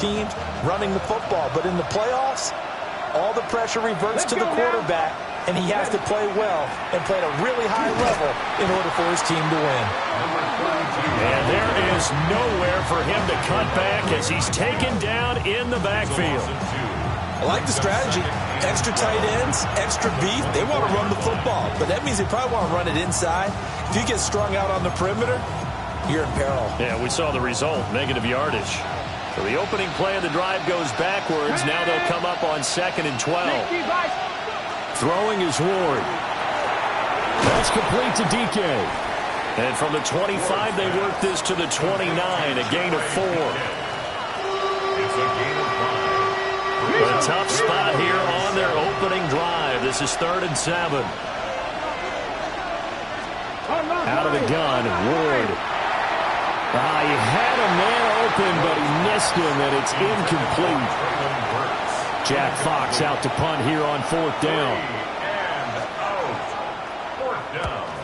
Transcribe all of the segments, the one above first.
teams running the football. But in the playoffs, all the pressure reverts to the quarterback, and he has to play well and play at a really high level in order for his team to win. And there is nowhere for him to cut back as he's taken down in the backfield. I like the strategy. Extra tight ends, extra beef. They want to run the football, but that means they probably want to run it inside. If you get strung out on the perimeter, you're in peril. Yeah, we saw the result, negative yardage. So the opening play of the drive goes backwards. Now they'll come up on 2nd and 12. Throwing is Ward. That's complete to DK. And from the 25, they work this to the 29, a gain of 4. A tough spot here on their opening drive. This is 3rd and 7. Out of the gun, Ward. He had a man open, but he missed him, and it's incomplete. Jack Fox out to punt here on 4th down.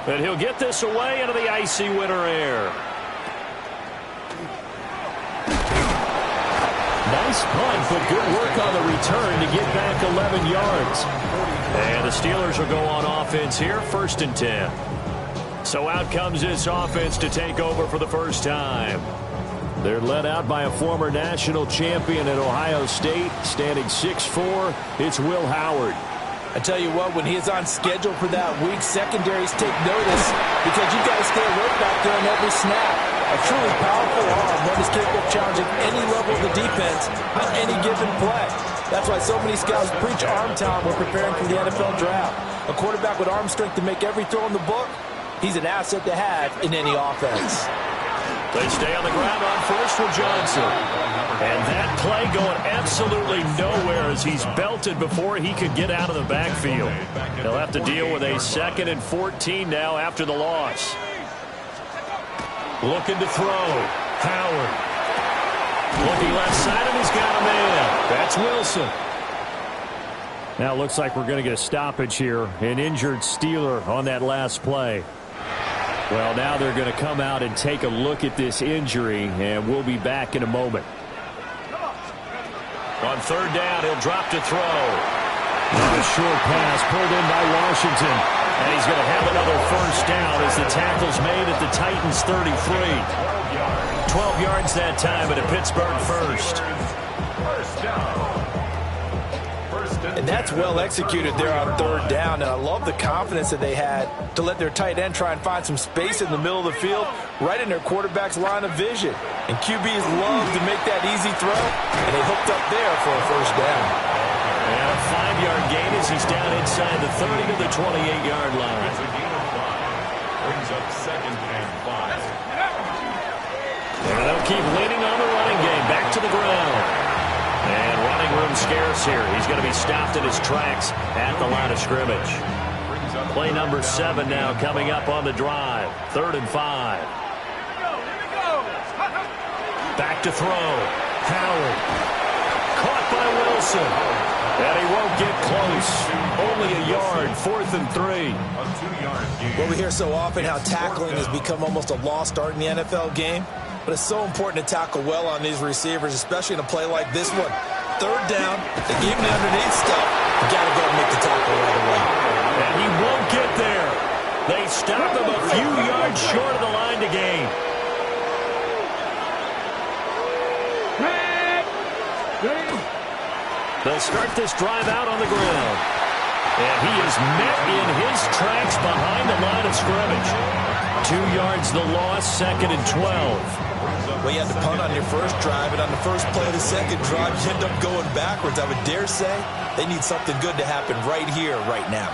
And he'll get this away into the icy winter air. Nice punt, but good work on the return to get back 11 yards. And the Steelers will go on offense here, 1st and 10. So out comes this offense to take over for the first time. They're led out by a former national champion at Ohio State, standing 6'4". It's Will Howard. I tell you what, when he is on schedule for that week, secondaries take notice because you've got to stay alert back there on every snap. A truly powerful arm, one is capable of challenging any level of the defense on any given play. That's why so many scouts preach arm talent when preparing for the NFL draft. A quarterback with arm strength to make every throw in the book, he's an asset to have in any offense. They stay on the ground on first with Johnson. And that play going absolutely nowhere as he's belted before he could get out of the backfield. They'll have to deal with a 2nd and 14 now after the loss. Looking to throw. Howard. Looking left side, and he's got a man. That's Wilson. Now it looks like we're going to get a stoppage here. An injured Steeler on that last play. Well, now they're going to come out and take a look at this injury, and we'll be back in a moment. On 3rd down, he'll drop to throw. A short pass pulled in by Washington. And he's going to have another first down as the tackle's made at the Titans' 33. 12 yards that time at a Pittsburgh first. And that's well executed there on 3rd down. And I love the confidence that they had to let their tight end try and find some space in the middle of the field, right in their quarterback's line of vision. And QBs love to make that easy throw, and they hooked up there for a first down. And a 5-yard gain as he's down inside the 30 to the 28-yard line. Brings up 2nd and 5. And they'll keep leaning on the running game. Back to the ground. And running room scarce here. He's going to be stopped in his tracks at the line of scrimmage. Play number 7 now coming up on the drive. 3rd and 5. Back to throw. Howard. Caught by Wilson. And he won't get close. Only a yard. 4th and 3. Well, we hear so often how tackling has become almost a lost art in the NFL game. But it's so important to tackle well on these receivers, especially in a play like this one. 3rd down, they gave him the underneath stuff. You got to go and make the tackle right away. And he won't get there. They stop him a few yards short of the line to gain. They'll start this drive out on the ground. And he is met in his tracks behind the line of scrimmage. 2 yards the loss, 2nd and 12. Well, you had to punt on your first drive, and on the first play of the second drive, you end up going backwards. I would dare say they need something good to happen right here, right now.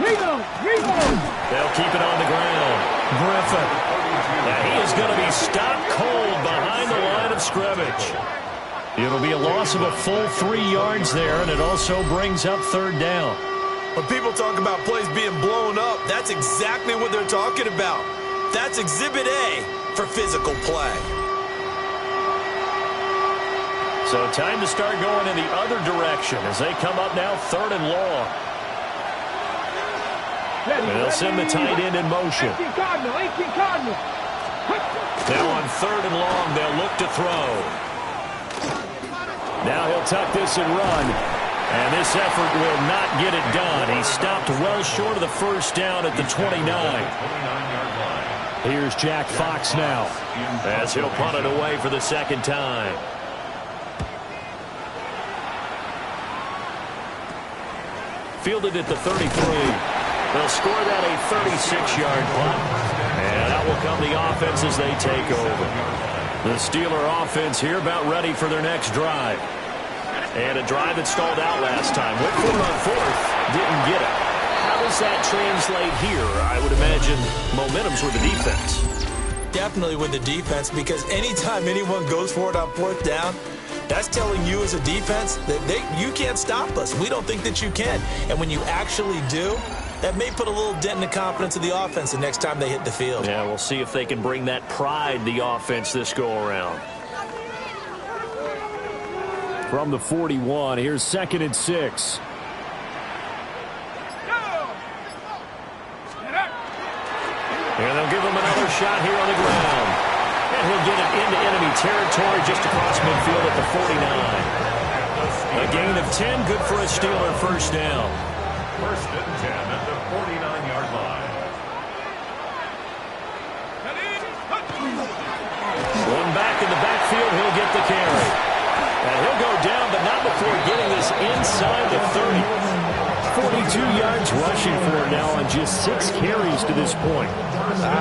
They'll keep it on the ground. Griffin. Now he is going to be stopped cold behind the line of scrimmage. It'll be a loss of a full 3 yards there, and it also brings up 3rd down. When people talk about plays being blown up, that's exactly what they're talking about. That's Exhibit A for physical play. So time to start going in the other direction as they come up now 3rd and long. And they'll send the tight end in motion. Now on 3rd and long, they'll look to throw. Now he'll tuck this and run. And this effort will not get it done. He stopped well short of the first down at the 29. Here's Jack Fox now, as he'll punt it away for the second time. Fielded at the 33. They'll score that a 36-yard punt. And out will come the offense as they take over. The Steeler offense here about ready for their next drive. And a drive that stalled out last time. Went for it on fourth. Didn't get it. How does that translate here? I would imagine momentum's with the defense. Definitely with the defense, because anytime anyone goes for it on fourth down, that's telling you as a defense that you can't stop us. We don't think that you can. And when you actually do, that may put a little dent in the confidence of the offense the next time they hit the field. Yeah, we'll see if they can bring that pride, the offense, this go-around. From the 41, here's 2nd and 6. And they'll give him another shot here on the ground. And he'll get it into enemy territory just across midfield at the 49. A gain of 10, good for a Steeler first down. 1st and 10 at the 49-yard line. One back in the backfield, he'll get the carry. And he'll go down, but not before getting this inside the 30. 42 yards rushing for him now on just 6 carries to this point.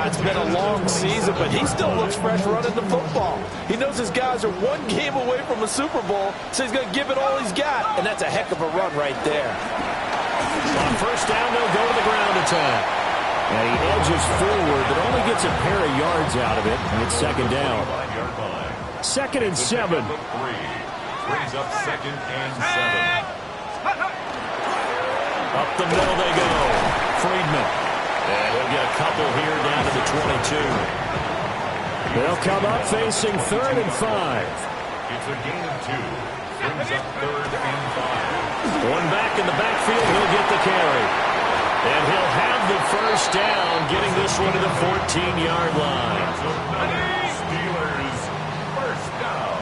It's been a long season, but he still looks fresh running the football. He knows his guys are one game away from a Super Bowl, so he's going to give it all he's got, and that's a heck of a run right there. On first down, they'll go to the ground attack. And he edges forward, but only gets a pair of yards out of it, and it's 2nd down. 2nd and 7. Brings up 2nd and 7. Up the middle they go. Friedman. And he'll get a couple here down to the 22. They'll come up facing 3rd and 5. It's a gain of 2. Brings up 3rd and 5. One back in the backfield, he'll get the carry. And he'll have the first down, getting this one to the 14-yard line. Steelers, first down.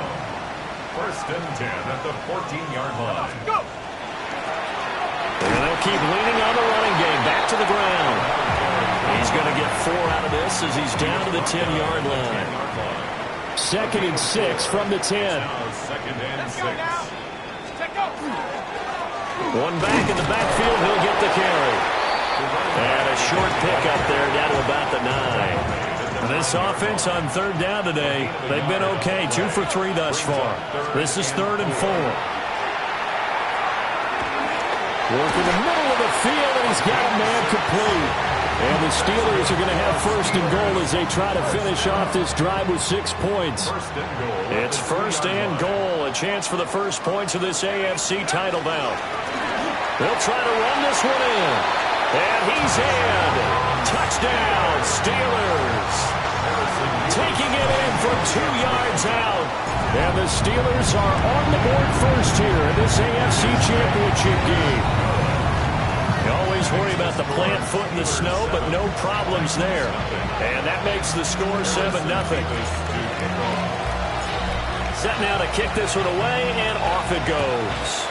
1st and 10 at the 14-yard line. Go! And they'll keep leaning on the running game. Back to the ground. He's going to get 4 out of this as he's down to the 10-yard line. 2nd and 6 from the 10. Now 2nd and 6. One back in the backfield, he'll get the carry. And a short pickup there down to about the 9. This offense on 3rd down today, they've been okay. 2 for 3 thus far. This is 3rd and 4. Working the middle of the field, and he's got a man complete. And the Steelers are going to have 1st and goal as they try to finish off this drive with 6 points. It's 1st and goal, a chance for the first points of this AFC title bout. They'll try to run this one in. And he's in. Touchdown, Steelers. Taking it in for 2 yards out. And the Steelers are on the board first here in this AFC Championship game. You always worry about the plant foot in the snow, but no problems there. And that makes the score 7-0. Set now to kick this one away, and off it goes.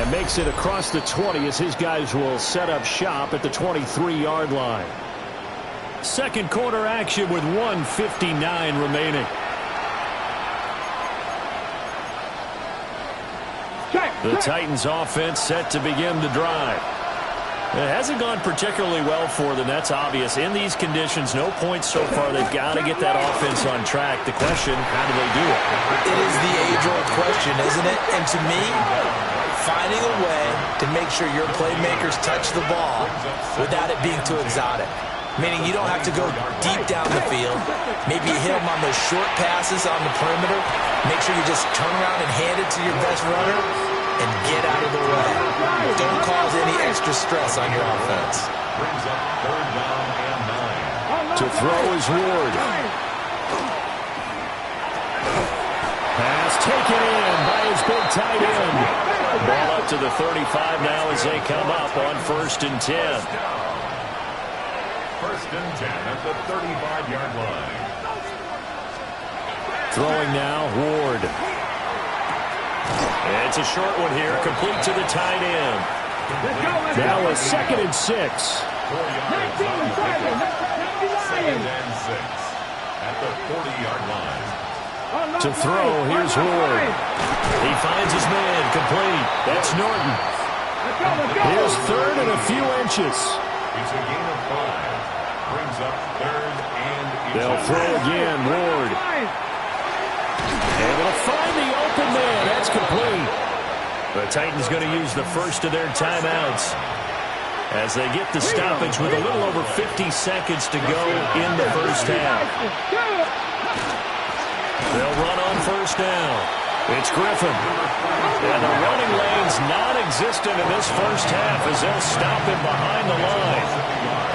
And makes it across the 20 as his guys will set up shop at the 23-yard line. Second quarter action with 1:59 remaining. The Titans offense set to begin the drive. It hasn't gone particularly well for them. That's obvious. In these conditions, no points so far. They've got to get that offense on track. The question, how do they do it? It is the age-old question, isn't it? And to me, finding a way to make sure your playmakers touch the ball without it being too exotic. Meaning you don't have to go deep down the field. Maybe you hit them on those short passes on the perimeter. Make sure you just turn around and hand it to your best runner and get out of the way. Don't cause any extra stress on your offense. Brings up 3rd down and 9. To throw is Ward. Pass taken in by his big tight end. Ball up to the 35 now as they come up on 1st and 10. 1st and 10 at the 35-yard line. Throwing now, Ward. It's a short one here, complete to the tight end. Now a 2nd and 6. 4 yards on the pickup. 2nd and 6 at the 40-yard line. To throw, here's Ward. He finds his man, complete. That's Norton. Here's 3rd and a few inches. It's a gain of 5. Brings up 3rd and 8. They'll throw again, Ward. Able to find the open man. That's complete. The Titans going to use the first of their timeouts as they get the stoppage with a little over 50 seconds to go in the first half. They'll run on 1st down. It's Griffin. And the running lane's non-existent in this first half as they'll stop him behind the line.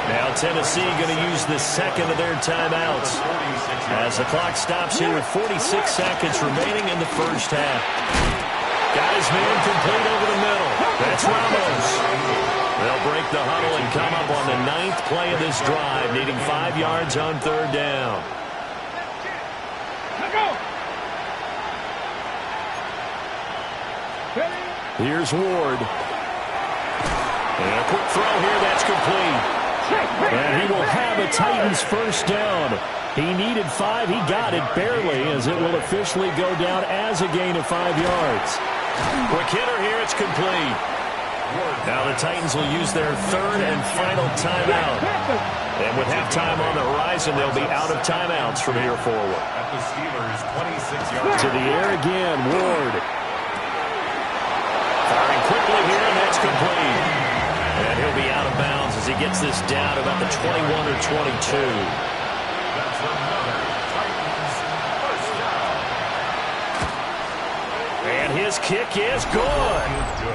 Now Tennessee going to use the 2nd of their timeouts as the clock stops here with 46 seconds remaining in the first half. Got his man complete over the middle. That's Ramos. They'll break the huddle and come up on the 9th play of this drive, needing 5 yards on 3rd down. Here's Ward. And a quick throw here, that's complete. And he will have a Titans 1st down. He needed 5. He got it barely as it will officially go down as a gain of 5 yards. Quick hitter here, it's complete. Now the Titans will use their 3rd and final timeout. And with halftime on the horizon, they'll be out of timeouts from here forward. At the Steelers' 26-yard. To the air again, Ward. Firing quickly here, and that's complete. And he'll be out of bounds as he gets this down to about the 21 or 22. That's another Titans 1st down. And his kick is good.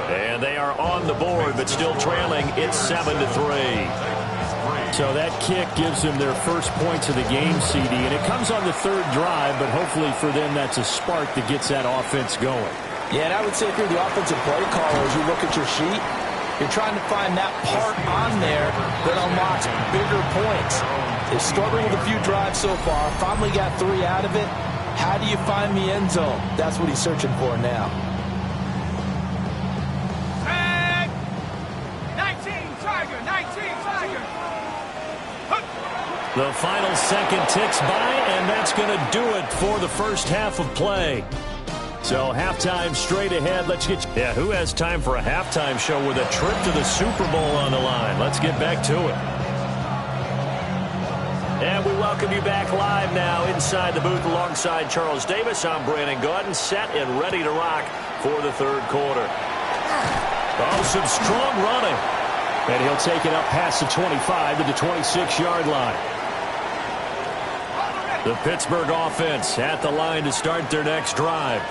And they are on the board, but still trailing. It's 7-3. So that kick gives them their first points of the game, CD. And it comes on the 3rd drive, but hopefully for them that's a spark that gets that offense going. Yeah, and I would say if you're the offensive play caller, as you look at your sheet, you're trying to find that part on there that unlocks bigger points. They've struggled with a few drives so far. Finally got 3 out of it. How do you find the end zone? That's what he's searching for now. 19, Tiger, 19, Tiger. The final second ticks by, and that's going to do it for the first half of play. So halftime straight ahead. Let's get... Yeah, who has time for a halftime show with a trip to the Super Bowl on the line? Let's get back to it. And we welcome you back live now inside the booth alongside Charles Davis. I'm Brandon Gaudin, set and ready to rock for the 3rd quarter. Oh, some strong running. And he'll take it up past the 25 to the 26-yard line. The Pittsburgh offense at the line to start their next drive.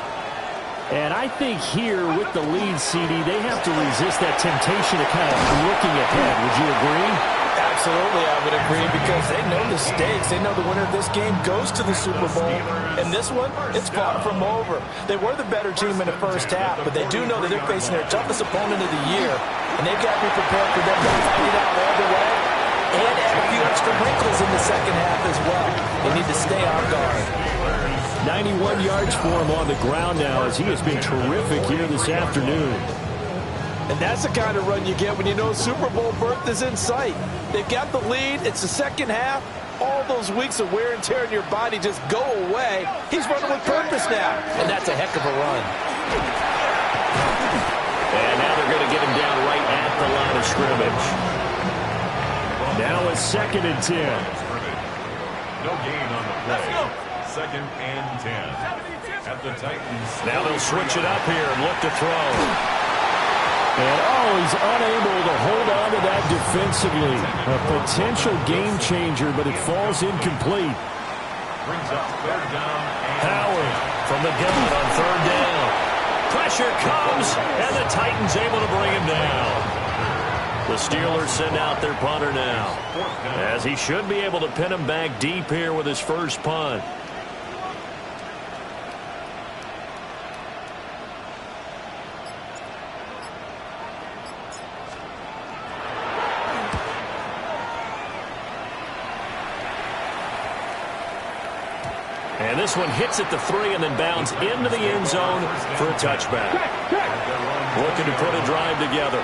And I think here with the lead, CD, they have to resist that temptation of kind of looking ahead. Would you agree? Absolutely, I would agree, because they know the stakes. They know the winner of this game goes to the Super Bowl. And this one, it's far from over. They were the better team in the first half, but they do know that they're facing their toughest opponent of the year. And they've got to be prepared for them to fight it out all the way and add a few extra wrinkles in the second half as well. They need to stay on guard. 91 yards for him on the ground now as he has been terrific here this afternoon. And that's the kind of run you get when you know Super Bowl berth is in sight. They've got the lead. It's the second half. All those weeks of wear and tear in your body just go away. He's running with purpose now. And that's a heck of a run. And now they're going to get him down right at the line of scrimmage. Now it's 2nd and 10. No gain on the play. 2nd and 10. At the Titans. Now they'll switch it up here and look to throw. And, he's unable to hold on to that defensively. A potential game changer, but it falls incomplete. Brings up 3rd down. Howard from the gun on 3rd down. Pressure comes, and the Titans able to bring him down. The Steelers send out their punter now, as he should be able to pin him back deep here with his first punt. And this one hits at the 3 and then bounds into the end zone for a touchback. Looking to put a drive together.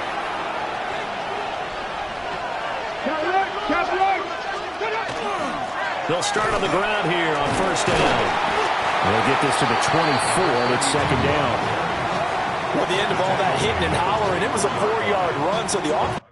They'll start on the ground here on 1st down. They'll get this to the 24, and it's 2nd down. Well, the end of all that hitting and hollering, it was a 4-yard run, so the offense.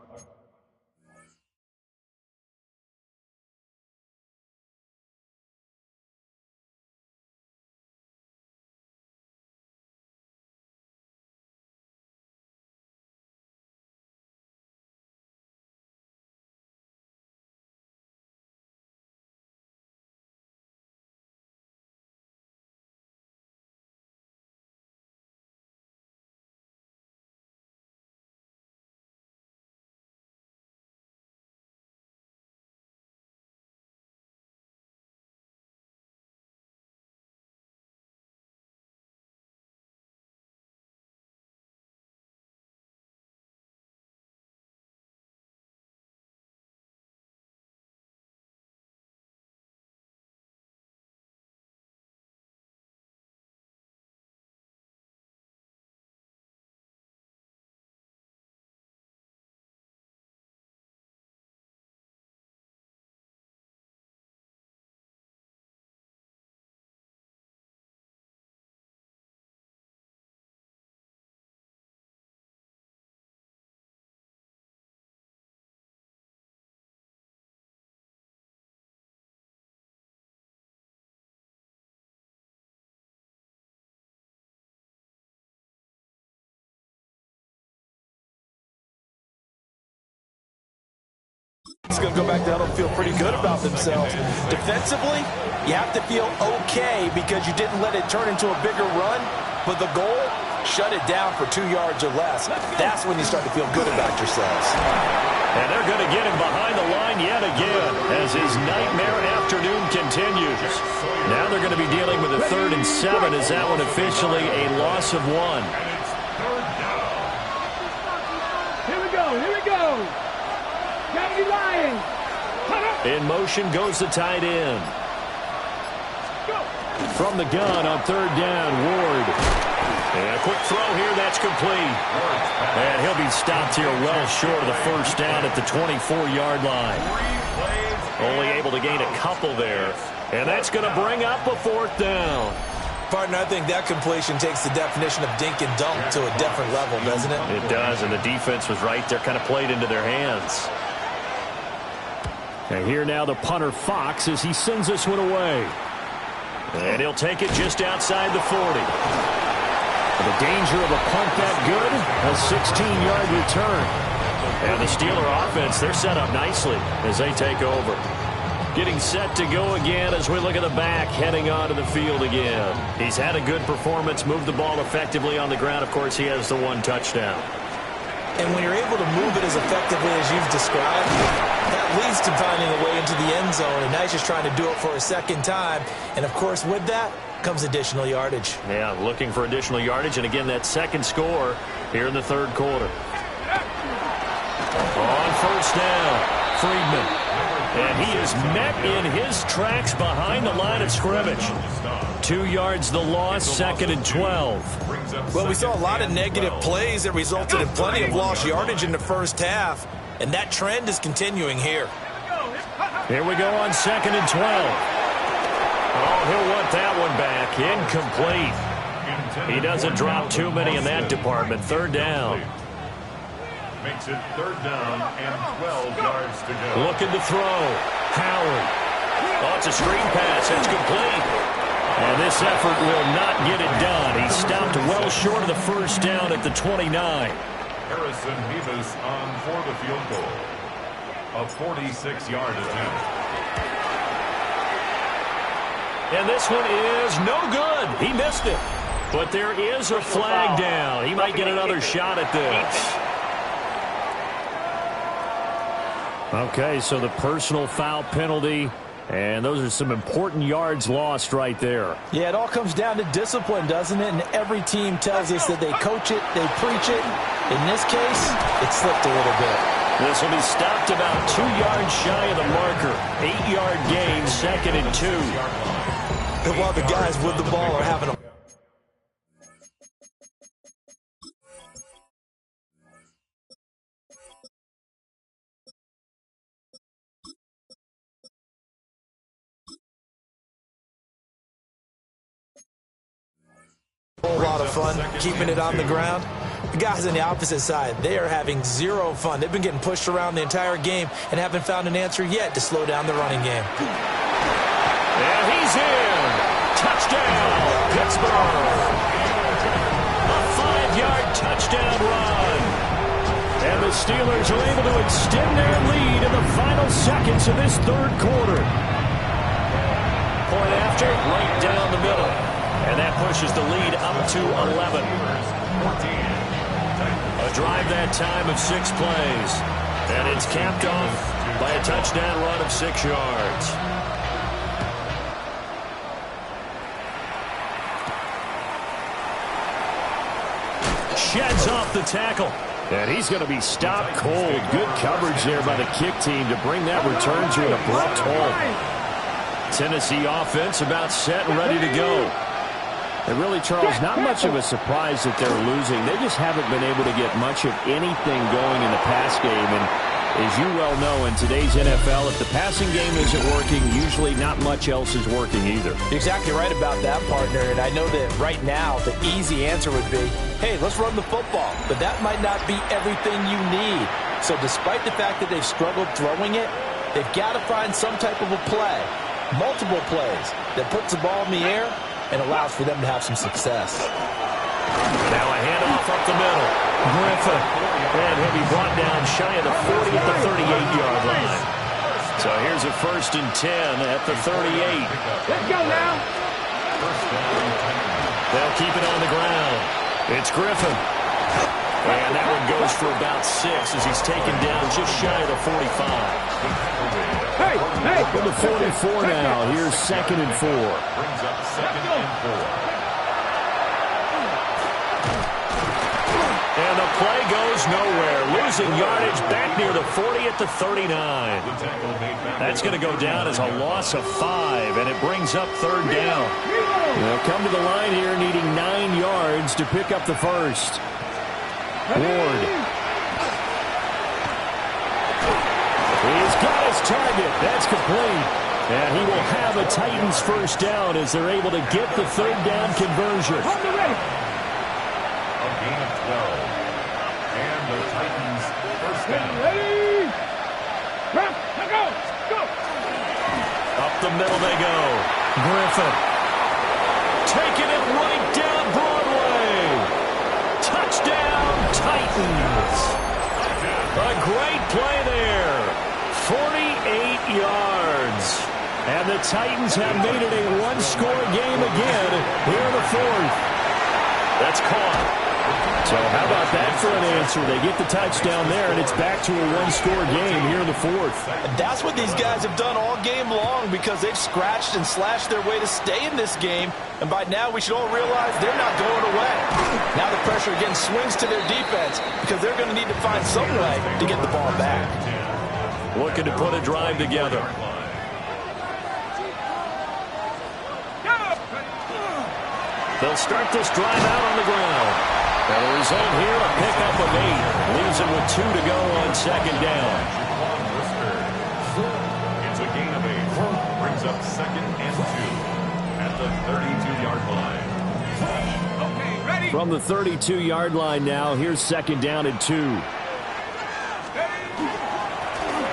It's going to go back to feel pretty good about themselves. Defensively, you have to feel okay because you didn't let it turn into a bigger run. But the goal, shut it down for 2 yards or less. That's when you start to feel good about yourselves. And they're going to get him behind the line yet again as his nightmare afternoon continues. Now they're going to be dealing with a 3rd and 7 as that one officially a loss of 1. Here we go, here we go. In motion goes the tight end. From the gun on 3rd down, Ward. And a quick throw here, that's complete. And he'll be stopped here well short of the 1st down at the 24-yard line. Only able to gain a couple there. And that's going to bring up a 4th down. Partner, I think that completion takes the definition of dink and dunk to a different level, doesn't it? It does, and the defense was right there, kind of played into their hands. And here now the punter, Fox, as he sends this one away. And he'll take it just outside the 40. The danger of a punt that good, a 16-yard return. And the Steeler offense, they're set up nicely as they take over. Getting set to go again as we look at the back, heading onto the field again. He's had a good performance, moved the ball effectively on the ground. Of course, he has the 1 touchdown. And when you're able to move it as effectively as you've described, that leads to finding a way into the end zone. And now he's just trying to do it for a 2nd time. And, of course, with that comes additional yardage. Yeah, looking for additional yardage. And, again, that 2nd score here in the 3rd quarter. On 1st down, Friedman. And he is met in his tracks behind the line of scrimmage. 2 yards the loss, 2nd and 12. Well, we saw a lot of negative plays that resulted in plenty of lost yardage in the first half, and that trend is continuing here. Here we go on 2nd and 12. Oh, he'll want that one back. Incomplete. He doesn't drop too many in that department. 3rd down. Makes it 3rd down and 12 yards to go. Looking to throw. Howard. Oh, it's a screen pass. It's complete. And this effort will not get it done. He stopped well short of the 1st down at the 29. Harrison Beavis on for the field goal. A 46-yard attempt. And this one is no good. He missed it. But there is a flag down. He might get another shot at this. Okay, so the personal foul penalty, and those are some important yards lost right there. Yeah, it all comes down to discipline, doesn't it? And every team tells us that they coach it, they preach it. In this case, it slipped a little bit. This will be stopped about 2 yards shy of the marker. 8-yard gain, 2nd and 2. And while the guys with the ball are having a whole lot of fun keeping it on the ground, the guys on the opposite side, they are having zero fun. They've been getting pushed around the entire game and haven't found an answer yet to slow down the running game. And he's in. Touchdown, Pittsburgh. A 5-yard touchdown run. And the Steelers are able to extend their lead in the final seconds of this 3rd quarter. Point after, right down the middle. And that pushes the lead up to 11. A drive that time of 6 plays. And it's capped off by a touchdown run of 6 yards. Sheds off the tackle. And he's going to be stopped cold. Good coverage there by the kick team to bring that return to an abrupt halt. Tennessee offense about set and ready to go. And really, Charles, not much of a surprise that they're losing. They just haven't been able to get much of anything going in the pass game. And as you well know, in today's NFL, if the passing game isn't working, usually not much else is working either. You're exactly right about that, partner. And I know that right now the easy answer would be, hey, let's run the football. But that might not be everything you need. So despite the fact that they've struggled throwing it, they've got to find some type of a play, multiple plays, that puts the ball in the air and allows for them to have some success. Now a handoff up the middle. Griffin. And he'll be brought down shy of the 40 at the 38-yard line. So here's a 1st and 10 at the 38. Let's go now. They'll keep it on the ground. It's Griffin. And that one goes for about 6 as he's taken down just shy of the 45. Hey, hey. To the 44 now. Here's 2nd and 4. Brings up 2nd and 4. And the play goes nowhere. Losing yardage back near the 40 at the 39. That's going to go down as a loss of 5, and it brings up 3rd down. They'll come to the line here needing 9 yards to pick up the first. Ward. He's got his target. That's complete. And he will have a Titans first down as they're able to get the 3rd down conversion. A gain of 12. And the Titans first down. Ready? Go. Go. Up the middle they go. Griffin. Taking it right down Broadway. Touchdown, Titans. A great play there. 48 yards. And the Titans have made it a one-score game again here in the 4th. That's caught. So how about that for an answer? They get the touchdown there, and it's back to a one-score game here in the 4th. And that's what these guys have done all game long because they've scratched and slashed their way to stay in this game. And by now, we should all realize they're not going away. Now the pressure again swings to their defense because they're going to need to find some way to get the ball back. looking to put a drive together. They'll start this drive out on the ground. And the result here, a pickup of 8. Leaves it with 2 to go on second down. It's a gain of 8. Brings up second and 2 at the 32-yard line. Okay, ready? From the 32-yard line now, here's second down and 2.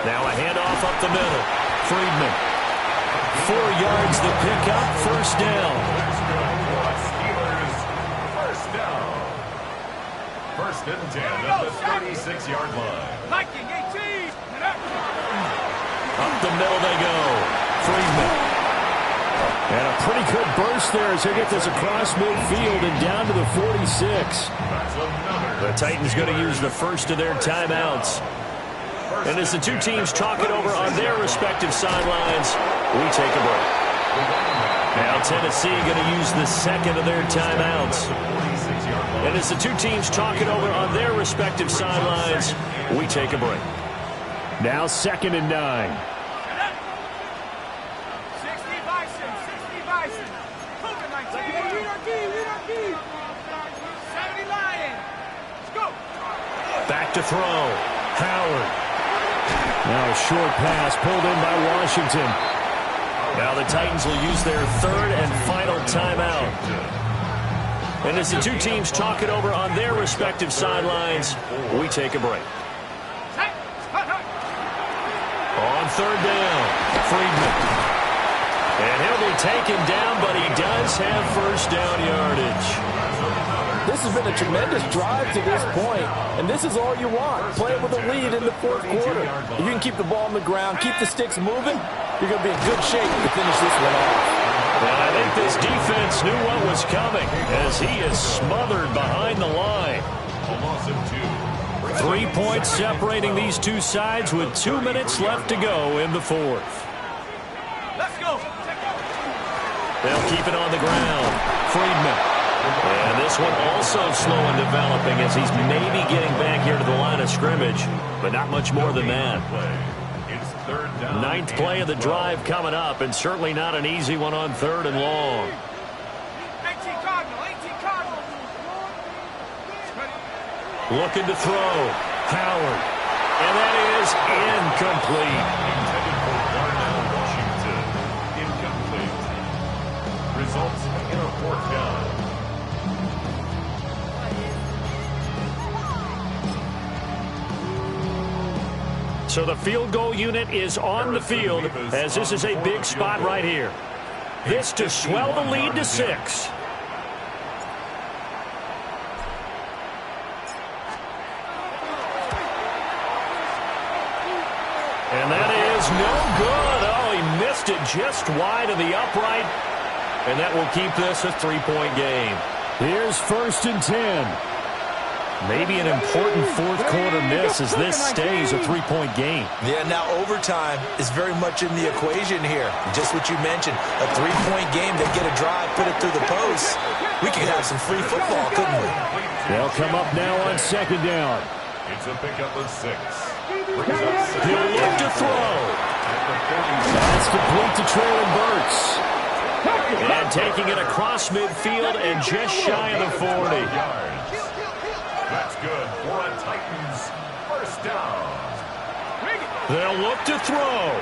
Now a handoff up the middle. Friedman. 4 yards the pickup, first down. Steelers, first down. First and 10 at the 36-yard line. Viking 18. Up the middle they go. Friedman. And a pretty good burst there as they get this across midfield and down to the 46. That's another. The Titans going to use the first of their timeouts. And as the two teams talk it over on their respective sidelines, we take a break. Now Tennessee going to use the second of their timeouts. And as the two teams talk it over on their respective sidelines, we take a break. Now second and 9. 60 Bison. Cougar 19. Lead our team. 70 Lions. Let's go. Back to throw. Howard. Now a short pass pulled in by Washington. Now the Titans will use their third and final timeout. And as the two teams talk it over on their respective sidelines, we take a break. On third down, Friedman. And he'll be taken down, but he does have first down yardage. This has been a tremendous drive to this point, and this is all you want. Play it with a lead in the fourth quarter. If you can keep the ball on the ground, keep the sticks moving, you're going to be in good shape to finish this one off. And I think this defense knew what was coming as he is smothered behind the line. 3 points separating these two sides with 2 minutes left to go in the fourth. Let's go. They'll keep it on the ground. Friedman. And this one also slow in developing as he's maybe getting back here to the line of scrimmage, but not much more than that. Ninth play of the drive coming up, and certainly not an easy one on third and long. 18 Cardinal. Looking to throw. Howard. And that is incomplete. Intended for Darnell, Washington. Incomplete. Results in a fourth down. So the field goal unit is on the field as this is a big spot right here. This to swell the lead to 6. And that is no good. Oh, he missed it just wide of the upright. And that will keep this a 3-point game. Here's first and 10. Maybe an important fourth quarter miss as this stays a 3-point game. Yeah, now overtime is very much in the equation here. Just what you mentioned, a 3-point game. They get a drive, put it through the post. We could have some free football, couldn't we? They'll come up now on second down. It's a pickup of 6. He'll look to throw. That's complete to Traylon Burks. And taking it across midfield and just shy of the 40. That's good for a Titans first down. They'll look to throw.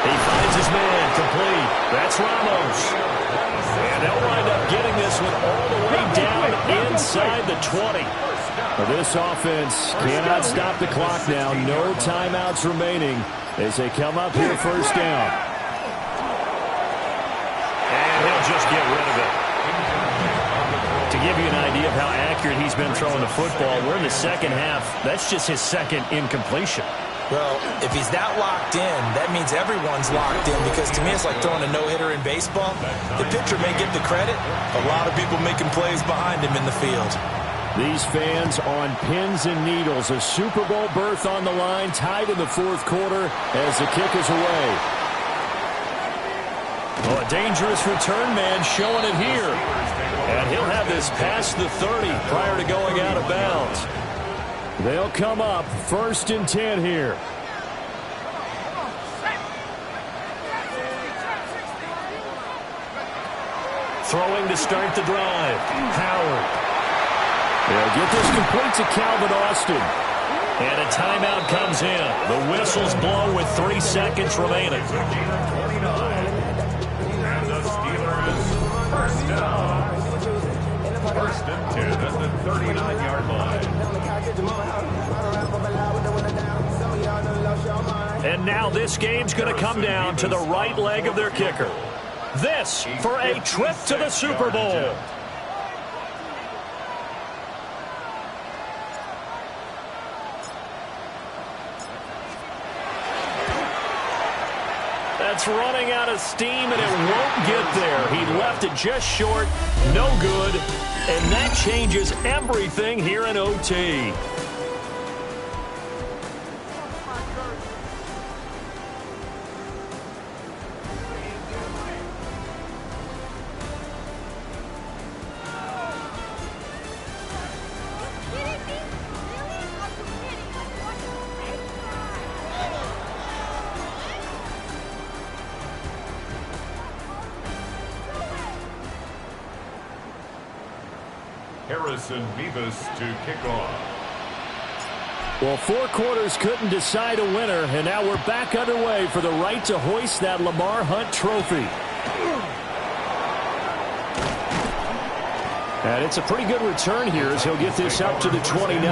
He finds his man complete. That's Ramos. And they'll wind up getting this one all the way down inside the 20. This offense cannot stop the clock now. No timeouts remaining as they come up here first down. And he'll just get rid of it. To give you an idea of how accurate he's been throwing the football, we're in the second half. That's just his second incompletion. Well, if he's that locked in, that means everyone's locked in, because to me it's like throwing a no-hitter in baseball. The pitcher may get the credit. A lot of people making plays behind him in the field. These fans on pins and needles. A Super Bowl berth on the line, tied in the fourth quarter as the kick is away. Oh, a dangerous return man showing it here. And he'll have this past the 30 prior to going out of bounds. They'll come up 1st and 10 here. Throwing to start the drive. Howard. They'll get this complete to Calvin Austin. And a timeout comes in. The whistles blow with 3 seconds remaining. And the Steelers first down. 1st and 10 at the 39-yard line. And now this game's going to come down to the right leg of their kicker. This for a trip to the Super Bowl. That's running out of steam, and it won't get there. He left it just short, no good, and that changes everything here in OT. Harrison Beavis to kick off. Well, 4 quarters couldn't decide a winner, and now we're back underway for the right to hoist that Lamar Hunt trophy. And it's a pretty good return here as he'll get this up to the 29.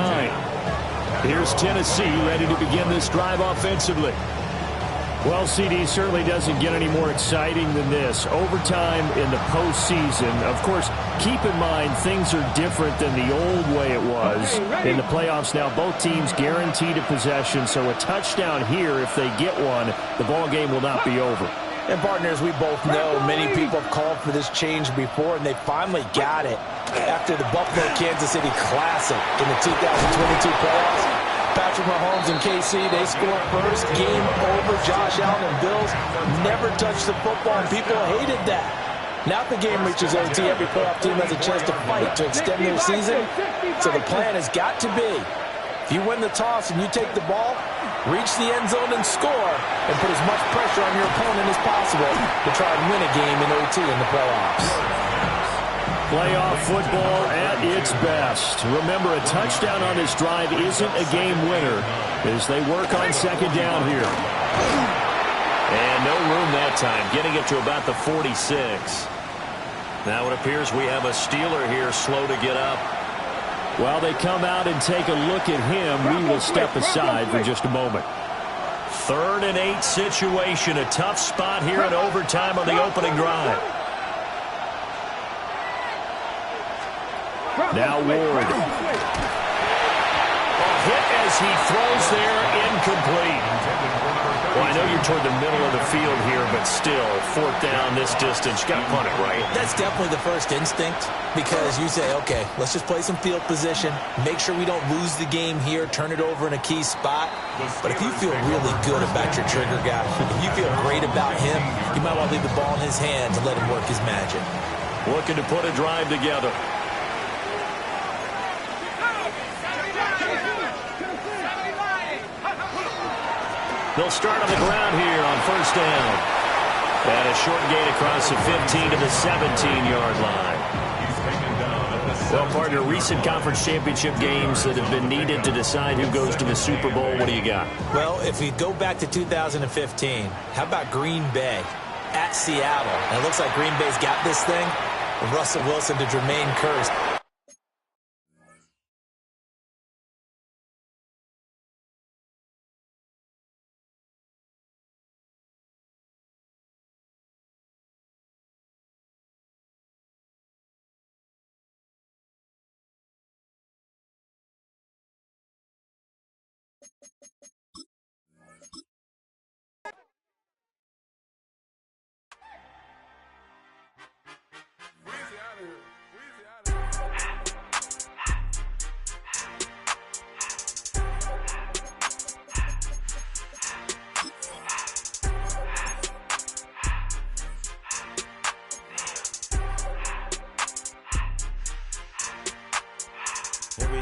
Here's Tennessee ready to begin this drive offensively. Well, CD certainly doesn't get any more exciting than this. Overtime in the postseason. Of course, keep in mind things are different than the old way it was. In the playoffs now, both teams guaranteed a possession, so a touchdown here, if they get one, the ball game will not be over. And partners, we both know many people have called for this change before, and they finally got it after the Buffalo-Kansas City Classic in the 2022 playoffs. Patrick Mahomes and KC, they scored first. Game over. Josh Allen and Bills never touched the football, and people hated that. Now the game reaches OT, every playoff team has a chance to fight to extend their season. So the plan has got to be, if you win the toss and you take the ball, reach the end zone and score, and put as much pressure on your opponent as possible to try and win a game in OT in the playoffs. Playoff football at its best. Remember, a touchdown on this drive isn't a game winner as they work on 2nd down here. And no room that time, getting it to about the 46. Now it appears we have a Steeler here slow to get up. While they come out and take a look at him, we will step aside for just a moment. 3rd and 8 situation, a tough spot here in overtime on the opening drive. Now Ward. A hit as he throws there, incomplete. Well, I know you're toward the middle of the field here, but still, 4th down this distance, got to punt it, right? That's definitely the first instinct, because you say, okay, let's just play some field position, make sure we don't lose the game here, turn it over in a key spot. But if you feel really good about your trigger guy, if you feel great about him, you might want to leave the ball in his hands and let him work his magic. Looking to put a drive together. They'll start on the ground here on 1st down. And a short gain across the 15 to the 17-yard line. Well, partner, recent conference championship games that have been needed to decide who goes to the Super Bowl. What do you got? Well, if we go back to 2015, how about Green Bay at Seattle? And it looks like Green Bay's got this thing. Russell Wilson to Jermaine Kearse.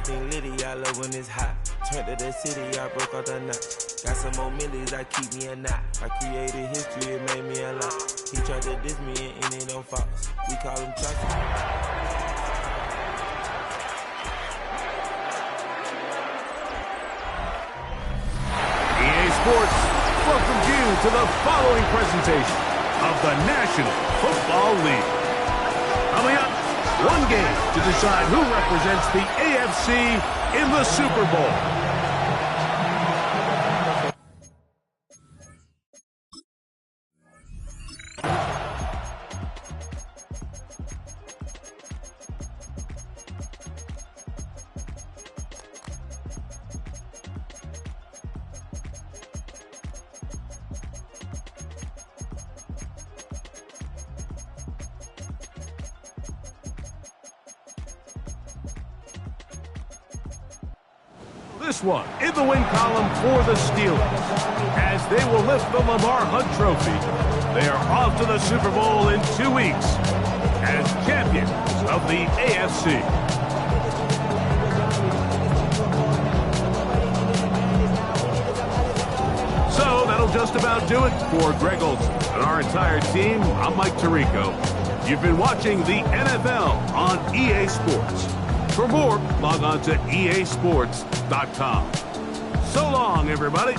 everything litty, I love when it's hot. Turned to the city, I broke out the knot. Got some more millies, I keep me a knot. I created history, it made me a lot. He tried to diss me and it on Fox. We call him Chucky. Sports welcomes you to the following presentation of the National Football League. Coming up, one game to decide who represents the AFC in the Super Bowl. This one in the win column for the Steelers, as they will lift the Lamar Hunt Trophy. They are off to the Super Bowl in 2 weeks as champions of the AFC. So that'll just about do it for Greg Olson and our entire team. I'm Mike Tirico. You've been watching the NFL on EA Sports. For more, log on to easports.com. So long, everybody.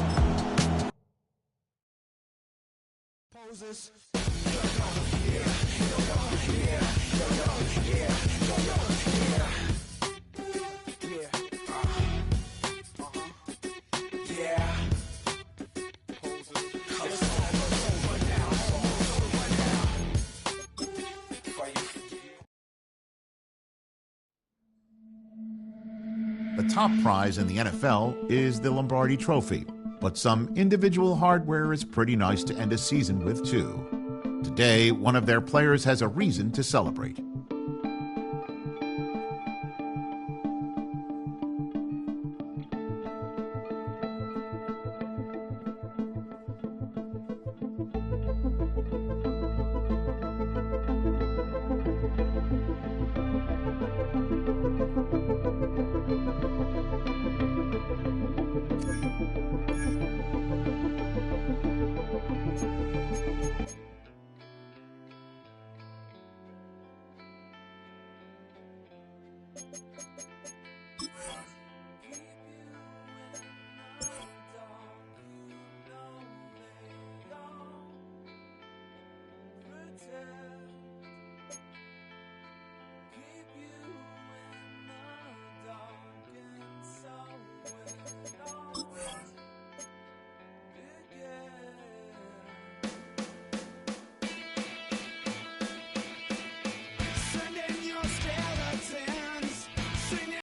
The top prize in the NFL is the Lombardi Trophy, but some individual hardware is pretty nice to end a season with, too. Today, one of their players has a reason to celebrate.